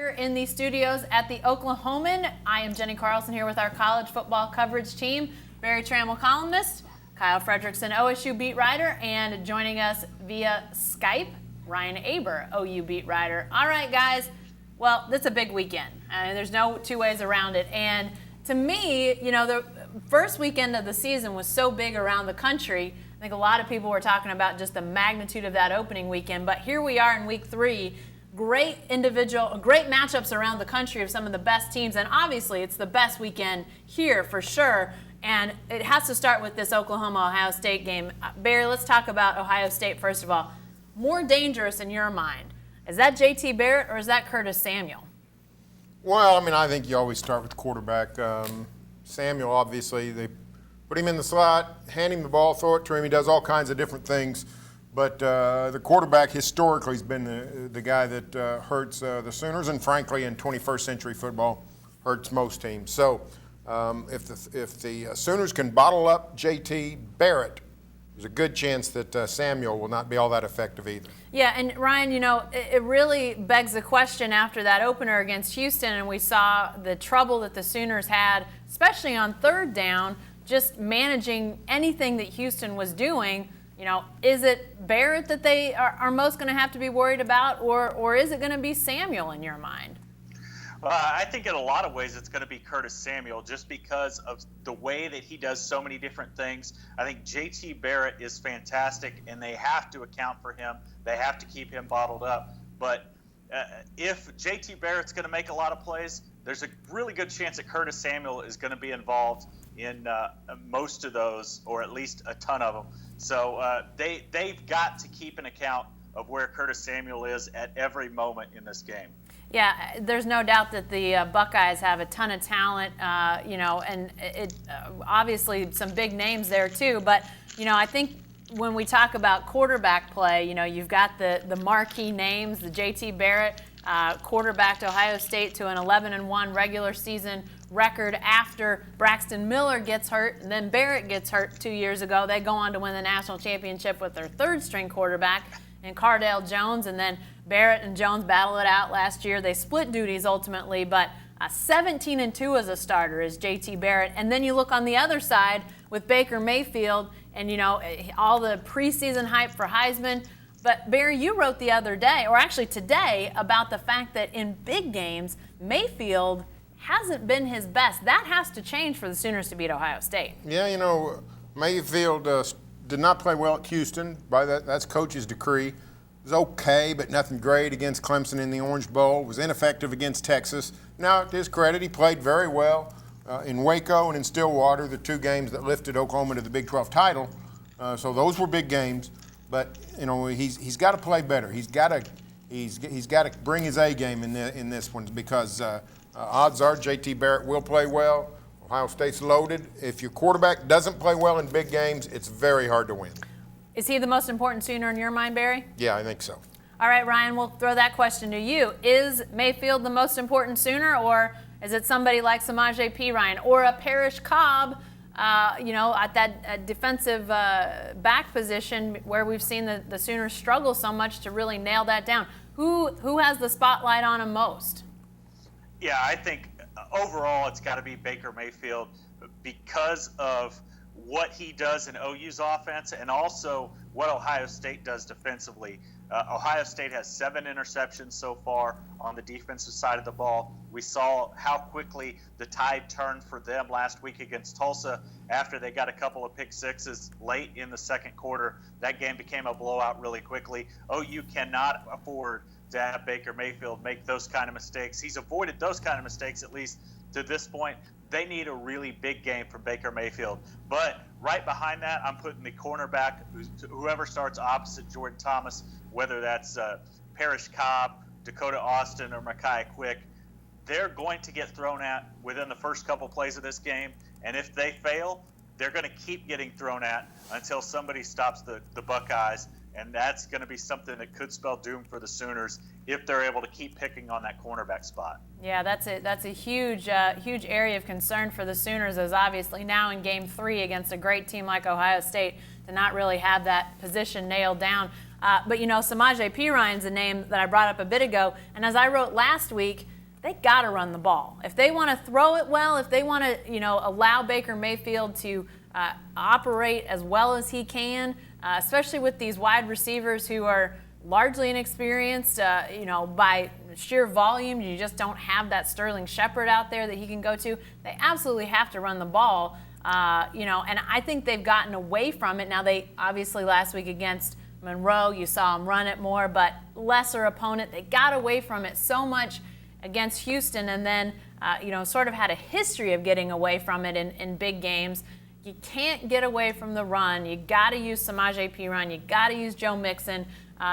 Here in the studios at the Oklahoman, I am Jenny Carlson here with our college football coverage team, Barry Trammell, columnist, Kyle Fredrickson, OSU beat writer, and joining us via Skype, Ryan Aber, OU beat writer. All right, guys, well, this is a big weekend, and there's no two ways around it. And to me, you know, the first weekend of the season was so big around the country. I think a lot of people were talking about just the magnitude of that opening weekend, but here we are in week 3. Great matchups around the country of some of the best teams, and obviously it's the best weekend here for sure. And it has to start with this Oklahoma-Ohio State game. Barry, let's talk about Ohio State first of all. More dangerous in your mind, is that J.T. Barrett or is that Curtis Samuel? Well, I mean, I think you always start with the quarterback. Samuel, obviously, they put him in the slot, hand him the ball, throw it to him. He does all kinds of different things. But the quarterback historically has been the guy that hurts the Sooners, and frankly, in 21st century football, hurts most teams. So if the Sooners can bottle up J.T. Barrett, there's a good chance that Samuel will not be all that effective either. Yeah, and Ryan, you know, it really begs the question after that opener against Houston, and we saw the trouble that the Sooners had, especially on third down, just managing anything that Houston was doing. You know, is it Barrett that they are most going to have to be worried about, or is it going to be Samuel in your mind? I think in a lot of ways it's going to be Curtis Samuel just because of the way that he does so many different things. I think J.T. Barrett is fantastic, and they have to account for him. They have to keep him bottled up. But if J.T. Barrett's going to make a lot of plays, there's a really good chance that Curtis Samuel is going to be involved in most of those, or at least a ton of them. So they've got to keep an account of where Curtis Samuel is at every moment in this game. Yeah, there's no doubt that the Buckeyes have a ton of talent, you know, and it obviously some big names there too. But, you know, I think when we talk about quarterback play, you know, you've got the marquee names, the J.T. Barrett, quarterbacked Ohio State to an 11-1 regular season record after Braxton Miller gets hurt, and then Barrett gets hurt 2 years ago. They go on to win the national championship with their third-string quarterback in Cardale Jones, and then Barrett and Jones battle it out last year. They split duties ultimately, but 17-2 as a starter is J.T. Barrett. And then you look on the other side with Baker Mayfield, and you know all the preseason hype for Heisman. But Barry, you wrote the other day, or actually today, about the fact that in big games, Mayfield hasn't been his best. That has to change for the Sooners to beat Ohio State. Yeah, you know, Mayfield did not play well at Houston. That's coach's decree. It was okay, but nothing great against Clemson in the Orange Bowl. Was ineffective against Texas. Now, to his credit, he played very well in Waco and in Stillwater, the 2 games that lifted Oklahoma to the Big 12 title. So those were big games. But you know, he's got to play better. He's got to bring his A game in this one, because odds are J.T. Barrett will play well. Ohio State's loaded. If your quarterback doesn't play well in big games, it's very hard to win. Is he the most important Sooner in your mind, Barry? Yeah, I think so. All right, Ryan, we'll throw that question to you. Is Mayfield the most important Sooner, or is it somebody like Samaje Perine or a Parrish Cobb, you know, at that defensive back position where we've seen the Sooners struggle so much to really nail that down? Who has the spotlight on him most? Yeah, I think overall it's got to be Baker Mayfield because of what he does in OU's offense and also what Ohio State does defensively. Ohio State has 7 interceptions so far on the defensive side of the ball. We saw how quickly the tide turned for them last week against Tulsa after they got a couple of pick sixes late in the second quarter. That game became a blowout really quickly. OU cannot afford to have Baker Mayfield make those kind of mistakes. He's avoided those kind of mistakes, at least to this point. They need a really big game from Baker Mayfield. But right behind that, I'm putting the cornerback, whoever starts opposite Jordan Thomas, whether that's Parrish Cobb, Dakota Austin, or Mekhi Quick. They're going to get thrown at within the first couple plays of this game. And if they fail, they're going to keep getting thrown at until somebody stops the Buckeyes. And that's going to be something that could spell doom for the Sooners if they're able to keep picking on that cornerback spot. Yeah, that's a huge area of concern for the Sooners, as obviously now in Game 3 against a great team like Ohio State to not really have that position nailed down. But, Samaje Perine's a name that I brought up a bit ago. And as I wrote last week, they got to run the ball. If they want to throw it well, if they want to, allow Baker Mayfield to operate as well as he can, especially with these wide receivers who are largely inexperienced, by sheer volume. You just don't have that Sterling Shepard out there that he can go to. They absolutely have to run the ball, and I think they've gotten away from it. Now, they obviously last week against Monroe, you saw them run it more, but lesser opponent. They got away from it so much against Houston, and then, sort of had a history of getting away from it in big games. You can't get away from the run. You got to use Samaje Perine. You got to use Joe Mixon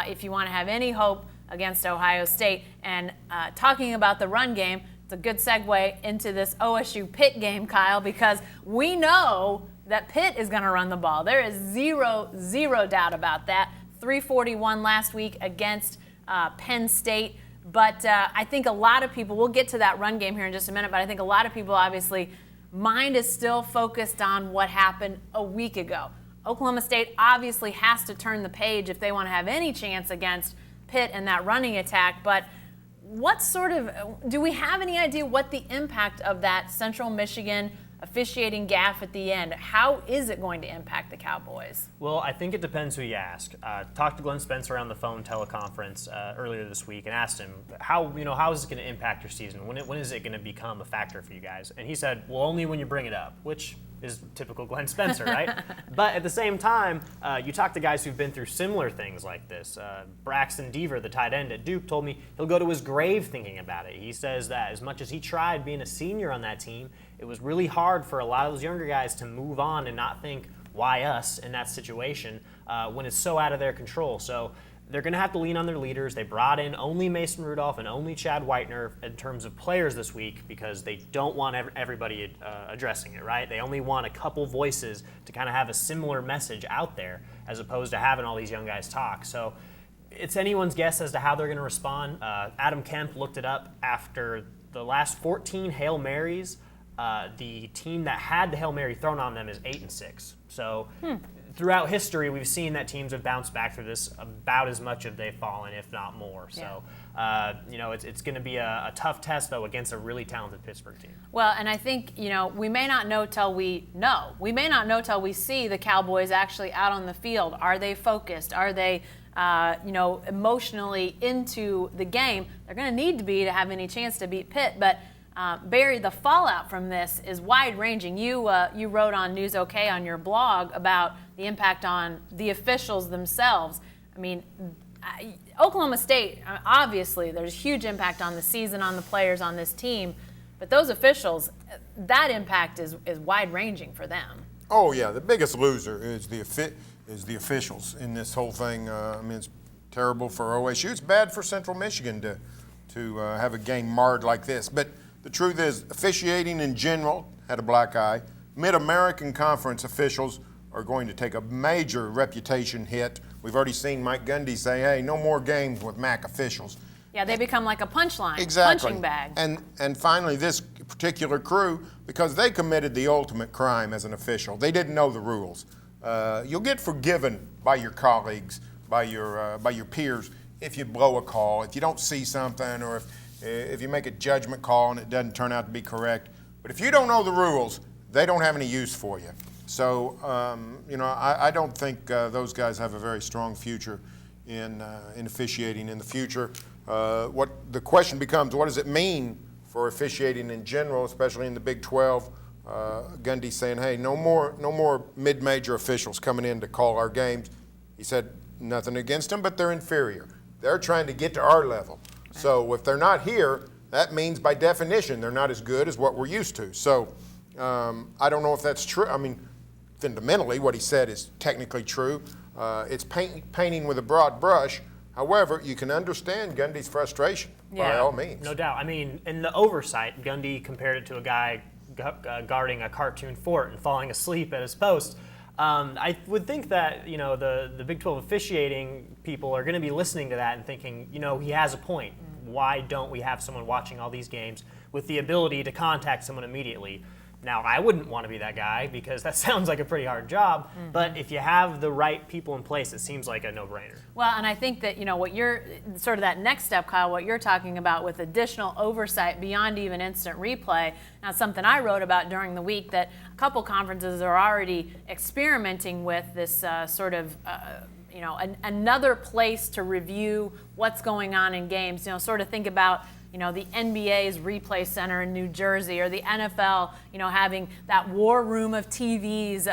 if you want to have any hope against Ohio State. And talking about the run game, it's a good segue into this OSU Pitt game, Kyle, because we know that Pitt is going to run the ball. There is zero doubt about that. 341 last week against Penn State. But I think a lot of people, we'll get to that run game here in just a minute, but I think a lot of people obviously, mind is still focused on what happened a week ago. Oklahoma State obviously has to turn the page if they want to have any chance against Pitt and that running attack. But do we have any idea what the impact of that Central Michigan officiating gaffe at the end, how is it going to impact the Cowboys? Well, I think it depends who you ask. Talked to Glenn Spencer on the phone teleconference earlier this week and asked him, how is it going to impact your season? When is it going to become a factor for you guys? And he said, well, only when you bring it up, which is typical Glenn Spencer, right? But at the same time, you talk to guys who've been through similar things like this. Braxton Deaver, the tight end at Duke, told me he'll go to his grave thinking about it. He says that as much as he tried being a senior on that team, it was really hard for a lot of those younger guys to move on and not think, why us in that situation when it's so out of their control. So they're going to have to lean on their leaders. They brought in only Mason Rudolph and only Chad Whitener in terms of players this week because they don't want everybody addressing it, right? They only want a couple voices to kind of have a similar message out there as opposed to having all these young guys talk. So it's anyone's guess as to how they're going to respond. Adam Kemp looked it up after the last 14 Hail Marys. The team that had the Hail Mary thrown on them is 8-6. So throughout history, we've seen that teams have bounced back through this about as much as they've fallen, if not more. So, it's going to be a tough test, though, against a really talented Pittsburgh team. Well, and I think, we may not know till we know. We may not know till we see the Cowboys actually out on the field. Are they focused? Are they, emotionally into the game? They're going to need to be to have any chance to beat Pitt. But Barry, the fallout from this is wide-ranging. You wrote on News OK on your blog about the impact on the officials themselves. I mean, Oklahoma State, obviously, there's huge impact on the season, on the players, on this team. But those officials, that impact is wide-ranging for them. Oh, yeah. The biggest loser is the officials in this whole thing. It's terrible for OSU. It's bad for Central Michigan to have a game marred like this. But the truth is, officiating in general had a black eye. Mid-American Conference officials are going to take a major reputation hit. We've already seen Mike Gundy say, hey, no more games with MAC officials. Yeah, they become like a punchline, exactly. Punching bag. And finally, this particular crew, because they committed the ultimate crime as an official, they didn't know the rules. You'll get forgiven by your colleagues, by your peers, if you blow a call, if you don't see something, or if you make a judgment call and it doesn't turn out to be correct. But if you don't know the rules, they don't have any use for you. So, I don't think those guys have a very strong future in officiating in the future. What the question becomes, what does it mean for officiating in general, especially in the Big 12? Gundy saying, hey, no more mid-major officials coming in to call our games. He said nothing against them, but they're inferior. They're trying to get to our level. So if they're not here, that means by definition they're not as good as what we're used to. So I don't know if that's true. I mean, fundamentally what he said is technically true. It's painting with a broad brush. However, you can understand Gundy's frustration by all means. No doubt. I mean, in the oversight, Gundy compared it to a guy guarding a cartoon fort and falling asleep at his post. I would think that, the Big 12 officiating people are going to be listening to that and thinking, he has a point. Why don't we have someone watching all these games with the ability to contact someone immediately? Now, I wouldn't want to be that guy because that sounds like a pretty hard job, but if you have the right people in place, it seems like a no-brainer. Well, and I think that, what you're sort of that next step, Kyle, what you're talking about with additional oversight beyond even instant replay. Now, something I wrote about during the week that a couple conferences are already experimenting with this another place to review what's going on in games. Sort of think about the NBA's replay center in New Jersey, or the NFL, having that war room of TVs,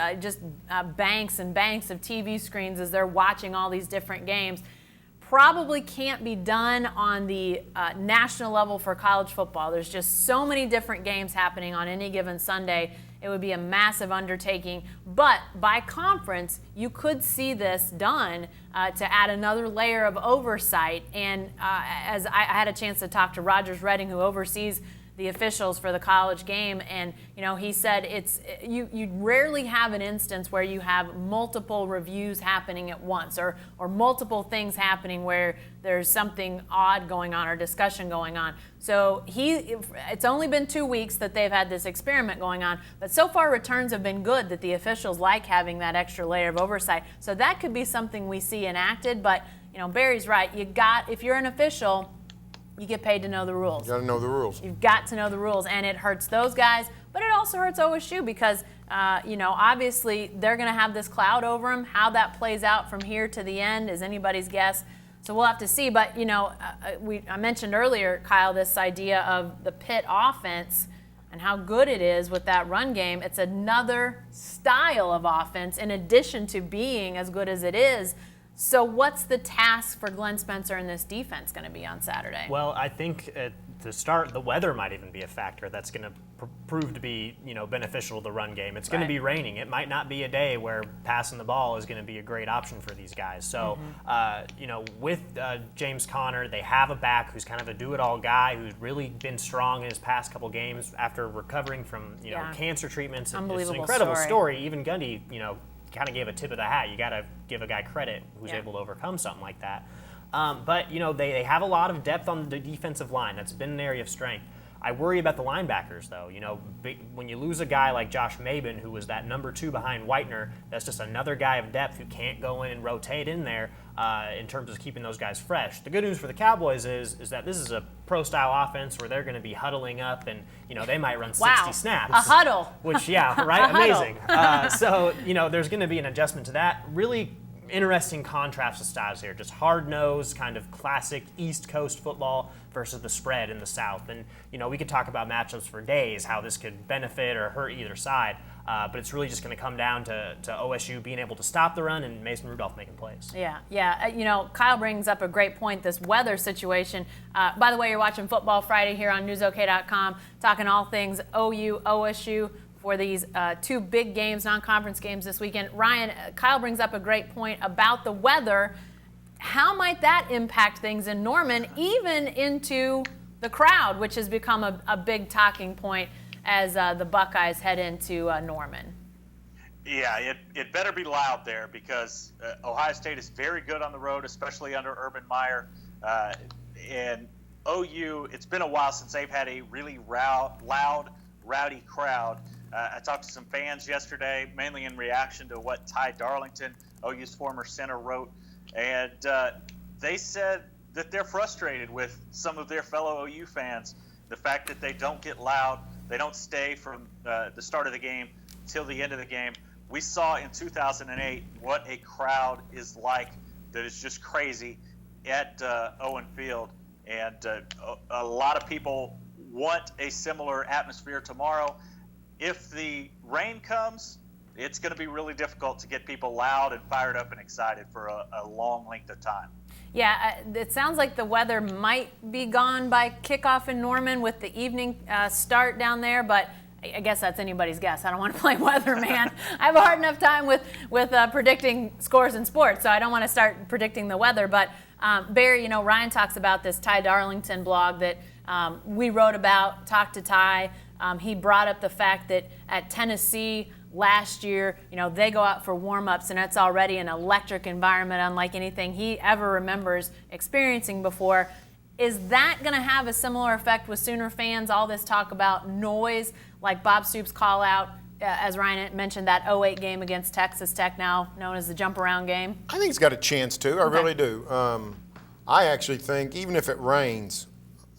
banks and banks of TV screens as they're watching all these different games. Probably can't be done on the national level for college football. There's just so many different games happening on any given Sunday. It would be a massive undertaking. But by conference, you could see this done to add another layer of oversight. And as I had a chance to talk to Rogers Redding, who oversees the officials for the college game, and he said you rarely have an instance where you have multiple reviews happening at once, or multiple things happening where there's something odd going on or discussion going on. So it's only been 2 weeks that they've had this experiment going on, but so far returns have been good that the officials like having that extra layer of oversight. So that could be something we see enacted, but Barry's right. If you're an official, you get paid to know the rules. You got to know the rules. You've got to know the rules, and it hurts those guys, but it also hurts OSU because, obviously they're going to have this cloud over them. How that plays out from here to the end is anybody's guess. So we'll have to see. But, I mentioned earlier, Kyle, this idea of the Pitt offense and how good it is with that run game. It's another style of offense in addition to being as good as it is. So what's the task for Glenn Spencer and this defense going to be on Saturday? Well, I think to start, the weather might even be a factor that's going to prove to be beneficial to the run game. It's going to be raining. It might not be a day where passing the ball is going to be a great option for these guys. So, with James Conner, they have a back who's kind of a do-it-all guy who's really been strong in his past couple games after recovering from cancer treatments. It's an incredible story. Even Gundy, kind of gave a tip of the hat. You got to give a guy credit who's able to overcome something like that. But they have a lot of depth on the defensive line. That's been an area of strength. I worry about the linebackers, though. When you lose a guy like Josh Maben, who was that number 2 behind Whitener, that's just another guy of depth who can't go in and rotate in there in terms of keeping those guys fresh. The good news for the Cowboys is that this is a pro-style offense where they're going to be huddling up, and they might run 60 snaps. A huddle. Which, right? Amazing. So, there's going to be an adjustment to that. Really interesting contrast of styles here. Just hard-nosed, kind of classic East Coast football versus the spread in the South. And, we could talk about matchups for days, how this could benefit or hurt either side. But it's really just going to come down to OSU being able to stop the run and Mason Rudolph making plays. Yeah. Kyle brings up a great point, this weather situation. By the way, you're watching Football Friday here on NewsOK.com, talking all things OU, OSU for these 2 big games, non-conference games this weekend. Ryan, Kyle brings up a great point about the weather. How might that impact things in Norman, even into the crowd, which has become a big talking point as the Buckeyes head into Norman? Yeah, it better be loud there because Ohio State is very good on the road, especially under Urban Meyer. And OU, it's been a while since they've had a really loud, rowdy crowd. I talked to some fans yesterday, mainly in reaction to what Ty Darlington, OU's former center, wrote. And they said that they're frustrated with some of their fellow OU fans. The fact that they don't get loud, they don't stay from the start of the game till the end of the game. We saw in 2008 what a crowd is like that is just crazy at Owen Field. And a lot of people want a similar atmosphere tomorrow. If the rain comes, it's going to be really difficult to get people loud and fired up and excited for a long length of time. Yeah, it sounds like the weather might be gone by kickoff in Norman with the evening start down there, but I guess that's anybody's guess. I don't want to play weatherman. I have a hard enough time with predicting scores in sports, so I don't want to start predicting the weather. But Barry, Ryan talks about this Ty Darlington blog that we wrote about, talked to Ty. He brought up the fact that at Tennessee last year, they go out for warm-ups and it's already an electric environment unlike anything he ever remembers experiencing before. Is that going to have a similar effect with Sooner fans? All this talk about noise, like Bob Stoops' call out, as Ryan mentioned, that 08 game against Texas Tech, now known as the jump around game? I think he's got a chance to. I really do. I actually think even if it rains,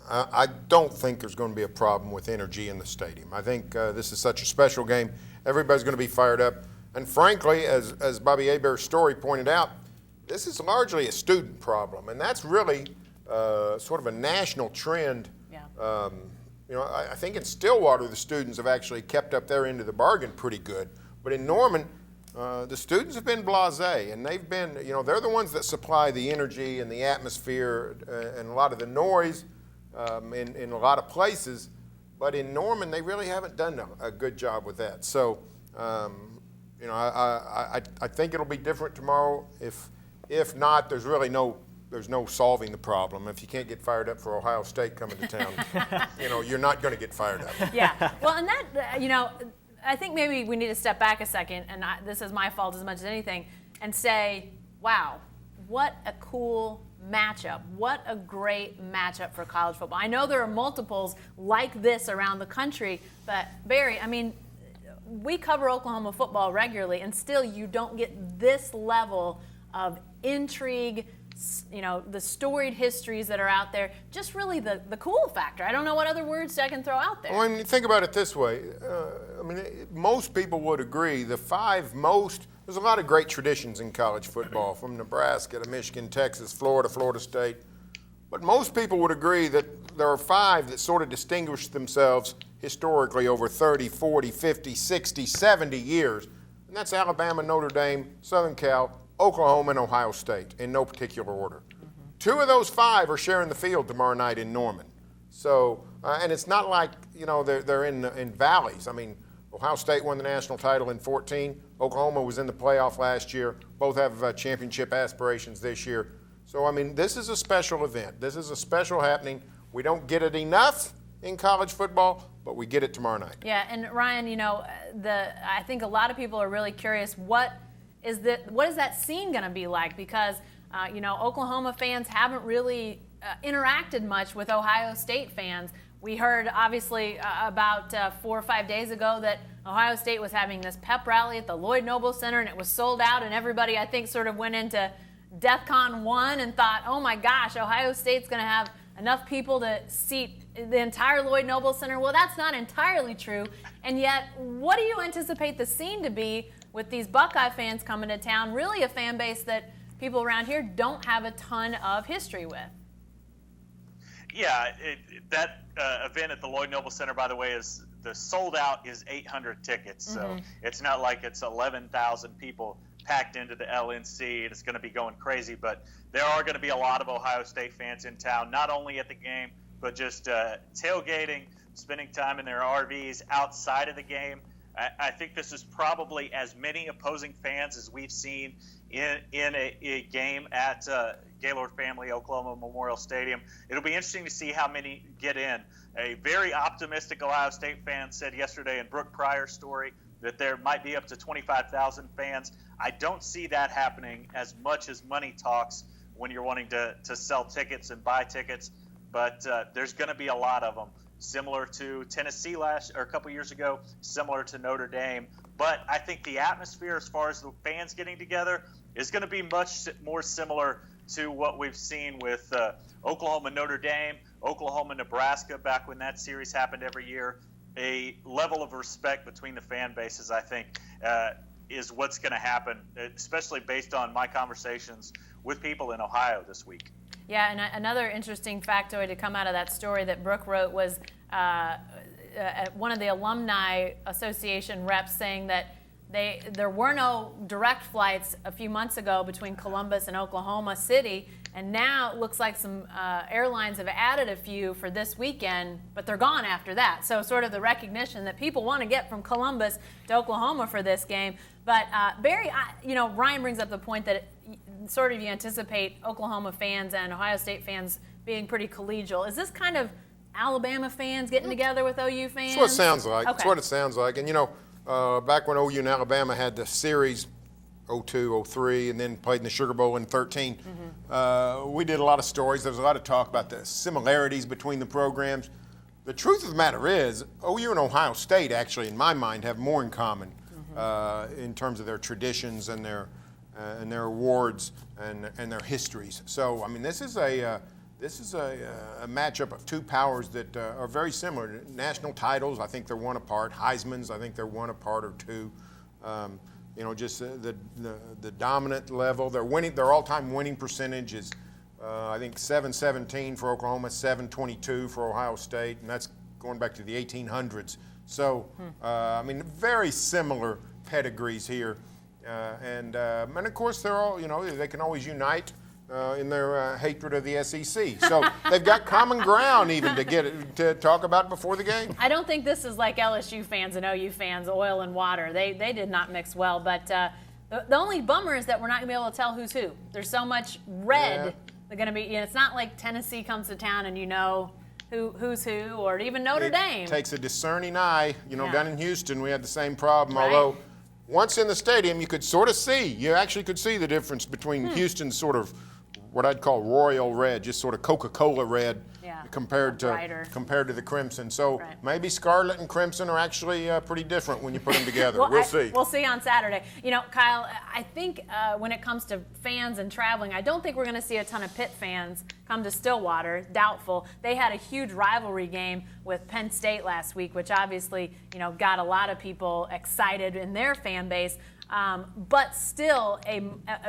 I don't think there's going to be a problem with energy in the stadium. I think this is such a special game. Everybody's going to be fired up. And frankly, as Bobby Hebert's story pointed out, this is largely a student problem. And that's really sort of a national trend. Yeah. I think in Stillwater, the students have actually kept up their end of the bargain pretty good. But in Norman, the students have been blasé, and they've been, they're the ones that supply the energy and the atmosphere and a lot of the noise in a lot of places. But in Norman, they really haven't done a good job with that. So, I think it'll be different tomorrow. If not, there's really no solving the problem. If you can't get fired up for Ohio State coming to town, you're not going to get fired up. Yeah. Well, and that, I think maybe we need to step back a second, and this is my fault as much as anything, and say, wow, what a cool matchup. What a great matchup for college football. I know there are multiples like this around the country, but Barry, we cover Oklahoma football regularly, and still you don't get this level of intrigue, the storied histories that are out there, just really the cool factor. I don't know what other words I can throw out there. Well, think about it this way. Most people would agree there's a lot of great traditions in college football, from Nebraska to Michigan, Texas, Florida, Florida State. But most people would agree that there are 5 that sort of distinguish themselves historically over 30, 40, 50, 60, 70 years. And that's Alabama, Notre Dame, Southern Cal, Oklahoma, and Ohio State, in no particular order. 2 of those 5 are sharing the field tomorrow night in Norman. So, and it's not like, they're in valleys. Ohio State won the national title in 2014. Oklahoma was in the playoff last year. Both have championship aspirations this year. So, this is a special event. This is a special happening. We don't get it enough in college football, but we get it tomorrow night. Yeah, and Ryan, I think a lot of people are really curious, what is that scene going to be like? Because, Oklahoma fans haven't really interacted much with Ohio State fans. We heard, obviously, about 4 or 5 days ago that Ohio State was having this pep rally at the Lloyd Noble Center, and it was sold out, and everybody, I think, sort of went into DEFCON 1 and thought, oh my gosh, Ohio State's going to have enough people to seat the entire Lloyd Noble Center. Well, that's not entirely true. And yet, what do you anticipate the scene to be with these Buckeye fans coming to town, really a fan base that people around here don't have a ton of history with? Yeah, that event at the Lloyd Noble Center, by the way, is the sold out is 800 tickets. So it's not like it's 11,000 people packed into the LNC and it's going to be going crazy. But there are going to be a lot of Ohio State fans in town, not only at the game, but just tailgating, spending time in their RVs outside of the game. I think this is probably as many opposing fans as we've seen in a game at Gaylord Family Oklahoma Memorial Stadium. It'll be interesting to see how many get in. A very optimistic Ohio State fan said yesterday in Brooke Pryor's story that there might be up to 25,000 fans. I don't see that happening as much as money talks when you're wanting to sell tickets and buy tickets, but there's going to be a lot of them. Similar to Tennessee a couple years ago, similar to Notre Dame. But I think the atmosphere as far as the fans getting together is going to be much more similar to what we've seen with Oklahoma, Notre Dame, Oklahoma, Nebraska, back when that series happened every year. A level of respect between the fan bases, I think, is what's going to happen, especially based on my conversations with people in Ohio this week. Yeah, and another interesting factoid to come out of that story that Brooke wrote was one of the Alumni Association reps saying that there were no direct flights a few months ago between Columbus and Oklahoma City, and now it looks like some airlines have added a few for this weekend, but they're gone after that. So sort of the recognition that people want to get from Columbus to Oklahoma for this game. But Barry, Ryan brings up the point that sort of you anticipate Oklahoma fans and Ohio State fans being pretty collegial. Is this kind of Alabama fans getting together with OU fans? That's what it sounds like. Okay. That's what it sounds like. And, back when OU and Alabama had the series 02, 03, and then played in the Sugar Bowl in 13. We did a lot of stories. There was a lot of talk about the similarities between the programs. The truth of the matter is, OU and Ohio State actually, in my mind, have more in common in terms of their traditions and their awards and their histories. So, I mean, this is a matchup of two powers that are very similar. National titles, I think they're one apart. Heisman's, I think they're one apart or two. Just the dominant level. Their all-time winning percentage is, I think, 717 for Oklahoma, 722 for Ohio State, and that's going back to the 1800s. So, I mean, very similar pedigrees here. And of course, they're all, they can always unite in their hatred of the SEC. So they've got common ground even to talk about before the game. I don't think this is like LSU fans and OU fans, oil and water. They did not mix well. But the only bummer is that we're not going to be able to tell who's who. There's so much red. Yeah. They're going to be. It's not like Tennessee comes to town and who's who, or even Notre Dame. It takes a discerning eye. Yeah. Down in Houston, we had the same problem. Right. Although once in the stadium, you could sort of see. You actually could see the difference between Houston's sort of what I'd call royal red, just sort of Coca-Cola red, compared to the crimson. So maybe scarlet and crimson are actually pretty different when you put them together. We'll see. We'll see on Saturday. Kyle, I think when it comes to fans and traveling, I don't think we're going to see a ton of Pitt fans come to Stillwater. Doubtful. They had a huge rivalry game with Penn State last week, which obviously got a lot of people excited in their fan base. But still,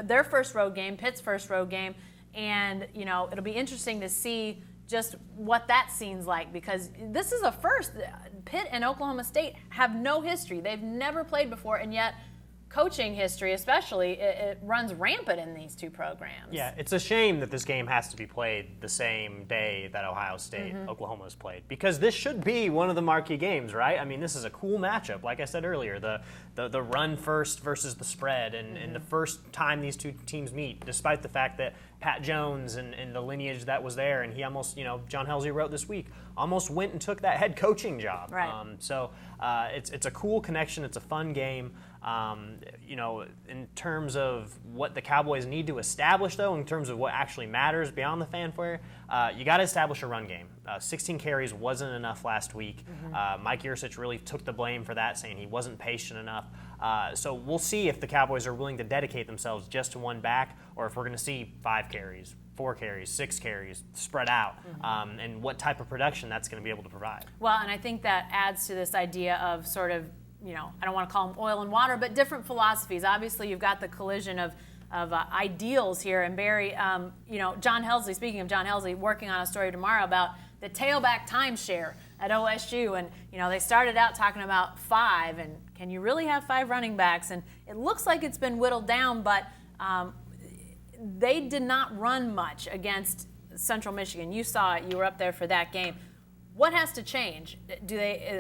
their first road game, Pitt's first road game. And, it'll be interesting to see just what that scene's like, because this is a first. Pitt and Oklahoma State have no history. They've never played before, and yet coaching history especially, it runs rampant in these two programs. Yeah, it's a shame that this game has to be played the same day that Ohio State, Oklahoma is played, because this should be one of the marquee games, right? I mean, this is a cool matchup. Like I said earlier, the run first versus the spread, and the first time these two teams meet, despite the fact that Pat Jones and the lineage that was there, and he almost, John Helsey wrote this week, almost went and took that head coaching job. Right. So it's a cool connection. It's a fun game. In terms of what the Cowboys need to establish, though, in terms of what actually matters beyond the fanfare, you got to establish a run game. 16 carries wasn't enough last week. Mike Yurcich really took the blame for that, saying he wasn't patient enough. So we'll see if the Cowboys are willing to dedicate themselves just to one back, or if we're going to see 5 carries, 4 carries, 6 carries spread out, and what type of production that's going to be able to provide. Well, and I think that adds to this idea of sort of, I don't want to call them oil and water, but different philosophies. Obviously, you've got the collision of ideals here. And Barry, John Helsey, speaking of John Helsey, working on a story tomorrow about the tailback timeshare at OSU. And, they started out talking about 5, and can you really have 5 running backs? And it looks like it's been whittled down, but they did not run much against Central Michigan. You saw it. You were up there for that game. What has to change?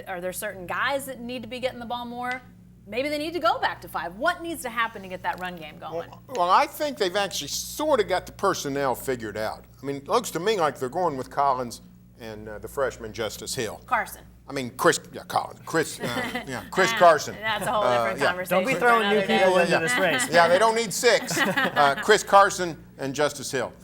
Are there certain guys that need to be getting the ball more? Maybe they need to go back to 5. What needs to happen to get that run game going? Well, I think they've actually sort of got the personnel figured out. I mean, it looks to me like they're going with Collins and the freshman Justice Hill. Carson. I mean, Chris Carson. That's a whole different conversation. Don't be throwing new people into this race. Yeah, they don't need 6. Chris Carson and Justice Hill.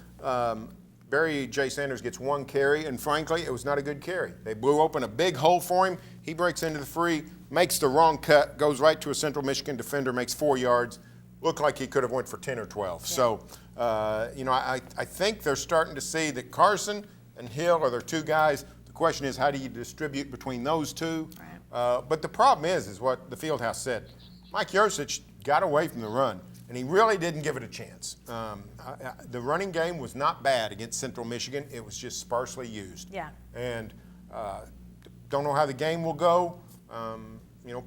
Barry J. Sanders gets 1 carry, and frankly, it was not a good carry. They blew open a big hole for him. He breaks into the free, makes the wrong cut, goes right to a Central Michigan defender, makes 4 yards. Looked like he could have went for 10 or 12. Yeah. So, I think they're starting to see that Carson and Hill are their 2 guys. The question is, how do you distribute between those 2? Right. But the problem is what the Fieldhouse said. Mike Yurcich got away from the run, and he really didn't give it a chance. The running game was not bad against Central Michigan. It was just sparsely used. Yeah. And don't know how the game will go.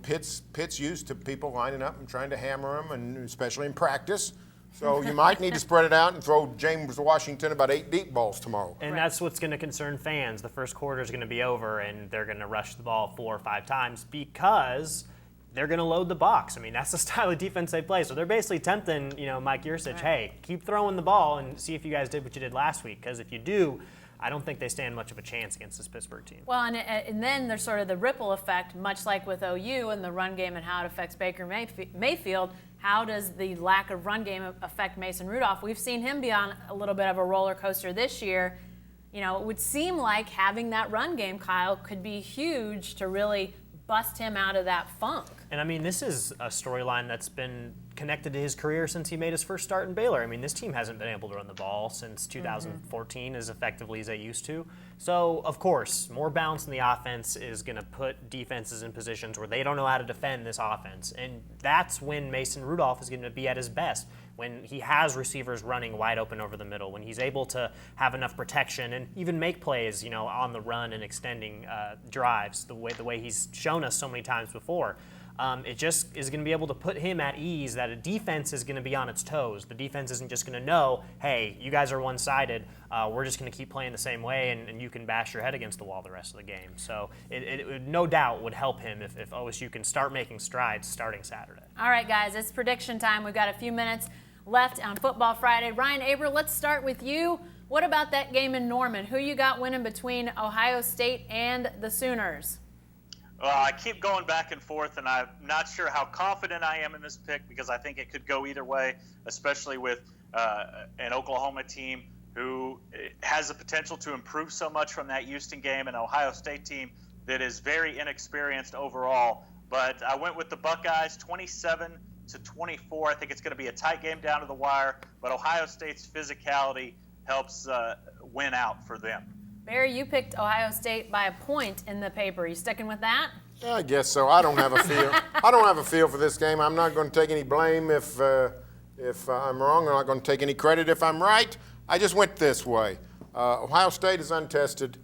Pitt's used to people lining up and trying to hammer him, and especially in practice. So you might need to spread it out and throw James Washington about 8 deep balls tomorrow. And that's what's going to concern fans. The first quarter is going to be over, and they're going to rush the ball 4 or 5 times because they're going to load the box. I mean, that's the style of defense they play. So they're basically tempting, Mike Yurcich, hey, keep throwing the ball and see if you guys did what you did last week. Because if you do, I don't think they stand much of a chance against this Pittsburgh team. Well, and then there's sort of the ripple effect, much like with OU and the run game and how it affects Baker Mayfield. how does the lack of run game affect Mason Rudolph? We've seen him be on a little bit of a roller coaster this year. You know, it would seem like having that run game, Kyle, could be huge to really bust him out of that funk. And I mean, this is a storyline that's been connected to his career since he made his first start in Baylor. I mean, this team hasn't been able to run the ball since 2014 as effectively as they used to. So, of course, more balance in the offense is going to put defenses in positions where they don't know how to defend this offense. And that's when Mason Rudolph is going to be at his best, when he has receivers running wide open over the middle, when he's able to have enough protection and even make plays, you know, on the run and extending drives the way he's shown us so many times before. It just is going to be able to put him at ease that a defense is going to be on its toes. The defense isn't just going to know, hey, you guys are one-sided. We're just going to keep playing the same way, and you can bash your head against the wall the rest of the game. So it no doubt would help him if OSU can start making strides starting Saturday. All right, guys, it's prediction time. We've got a few minutes left on Football Friday. Ryan Aber, let's start with you. What about that game in Norman? Who you got winning between Ohio State and the Sooners? Well, I keep going back and forth, and I'm not sure how confident I am in this pick because I think it could go either way, especially with an Oklahoma team who has the potential to improve so much from that Houston game, and an Ohio State team that is very inexperienced overall. But I went with the Buckeyes, 27-24. I think it's going to be a tight game down to the wire, but Ohio State's physicality helps win out for them. Barry, you picked Ohio State by a point in the paper. Are you sticking with that? Yeah, I guess so. I don't have a feel. I don't have a feel for this game. I'm not going to take any blame if I'm wrong. I'm not going to take any credit if I'm right. I just went this way. Ohio State is untested.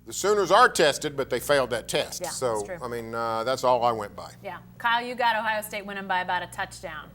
The Sooners are tested, but they failed that test. Yeah, so, that's true. I mean, that's all I went by. Yeah. Kyle, you got Ohio State winning by about a touchdown.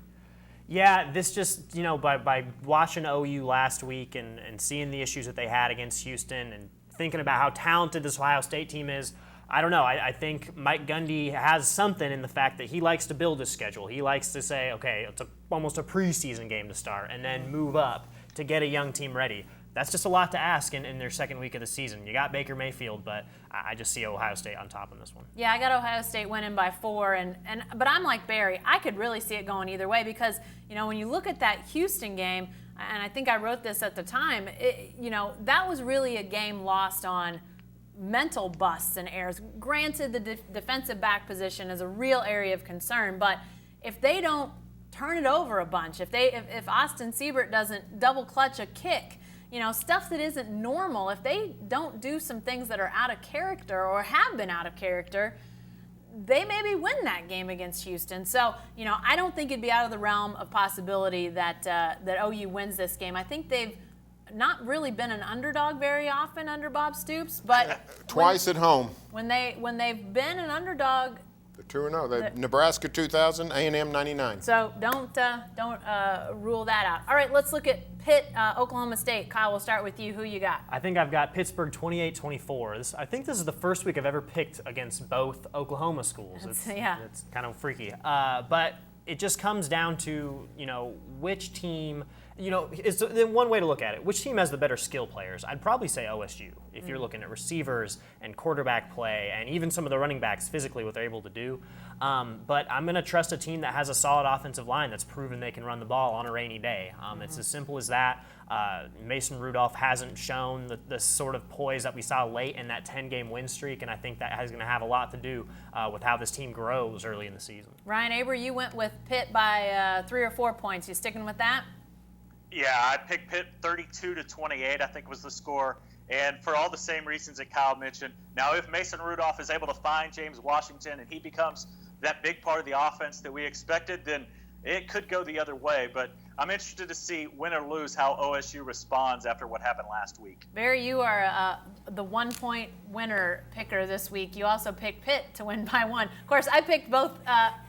Yeah, this just, you know, by watching OU last week and seeing the issues that they had against Houston and thinking about how talented this Ohio State team is, I don't know. I think Mike Gundy has something in the fact that he likes to build his schedule. He likes to say, okay, it's almost a preseason game to start and then move up to get a young team ready. That's just a lot to ask in their second week of the season. You got Baker Mayfield, but I just see Ohio State on top in this one. Yeah, I got Ohio State winning by 4, but I'm like Barry. I could really see it going either way because, you know, when you look at that Houston game, and I think I wrote this at the time, you know, that was really a game lost on mental busts and errors. Granted, the defensive back position is a real area of concern, but if they don't turn it over a bunch, if Austin Siebert doesn't double clutch a kick, you know, stuff that isn't normal, if they don't do some things that are out of character or have been out of character, they maybe win that game against Houston. So, you know, I don't think it'd be out of the realm of possibility that OU wins this game. I think they've not really been an underdog very often under Bob Stoops, but Twice at home. when they've been an underdog. They're 2-0. Nebraska 2000, A&M 99. So don't rule that out. All right, let's look at Pitt, Oklahoma State. Kyle, we'll start with you. Who you got? I think I've got Pittsburgh 28-24. I think this is the first week I've ever picked against both Oklahoma schools. It's kind of freaky. But it just comes down to, you know, which team, you know, it's one way to look at it. Which team has the better skill players? I'd probably say OSU. If you're looking at receivers and quarterback play and even some of the running backs physically, what they're able to do. But I'm going to trust a team that has a solid offensive line that's proven they can run the ball on a rainy day. It's as simple as that. Mason Rudolph hasn't shown the sort of poise that we saw late in that 10-game win streak, and I think that is going to have a lot to do with how this team grows early in the season. Ryan Aber, you went with Pitt by 3 or 4 points. You sticking with that? Yeah, I picked Pitt 32-28, I think was the score. And for all the same reasons that Kyle mentioned. Now, if Mason Rudolph is able to find James Washington and he becomes that big part of the offense that we expected, then it could go the other way. But I'm interested to see, win or lose, how OSU responds after what happened last week. Barry, you are the 1-point winner picker this week. You also picked Pitt to win by 1. Of course, I picked both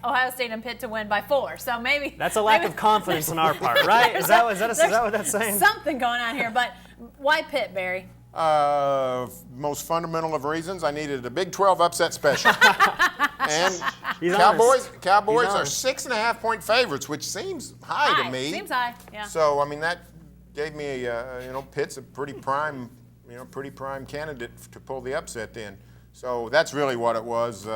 Ohio State and Pitt to win by 4. So maybe that's a lack of confidence on our part, right? Is that what that's saying? Something going on here. But why Pitt, Barry? Most fundamental of reasons, I needed a Big 12 upset special. And He's Cowboys are honest. 6.5-point favorites, which seems high to me. Seems high, yeah. So, I mean, that gave me, Pitt's a pretty prime candidate to pull the upset then. So that's really what it was.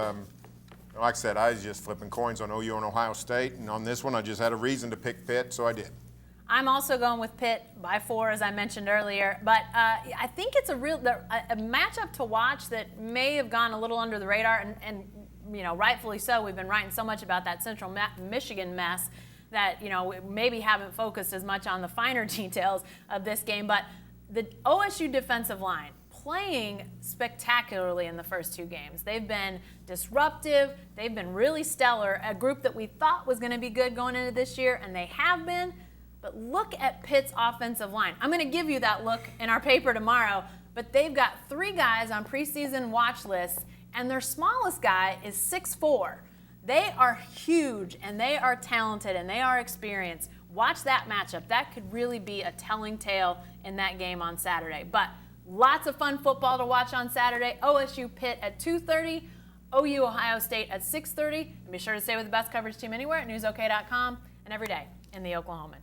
Like I said, I was just flipping coins on OU and Ohio State, and on this one, I just had a reason to pick Pitt, so I did. I'm also going with Pitt by 4, as I mentioned earlier. But I think it's a matchup to watch that may have gone a little under the radar, and rightfully so. We've been writing so much about that Central Michigan mess that we maybe haven't focused as much on the finer details of this game. But the OSU defensive line playing spectacularly in the first 2 games. They've been disruptive. They've been really stellar. A group that we thought was going to be good going into this year, and they have been. But look at Pitt's offensive line. I'm going to give you that look in our paper tomorrow, but they've got 3 guys on preseason watch lists, and their smallest guy is 6'4". They are huge, and they are talented, and they are experienced. Watch that matchup. That could really be a telling tale in that game on Saturday. But lots of fun football to watch on Saturday. OSU Pitt at 2:30, OU Ohio State at 6:30. And be sure to stay with the best coverage team anywhere at newsok.com and every day in the Oklahoman.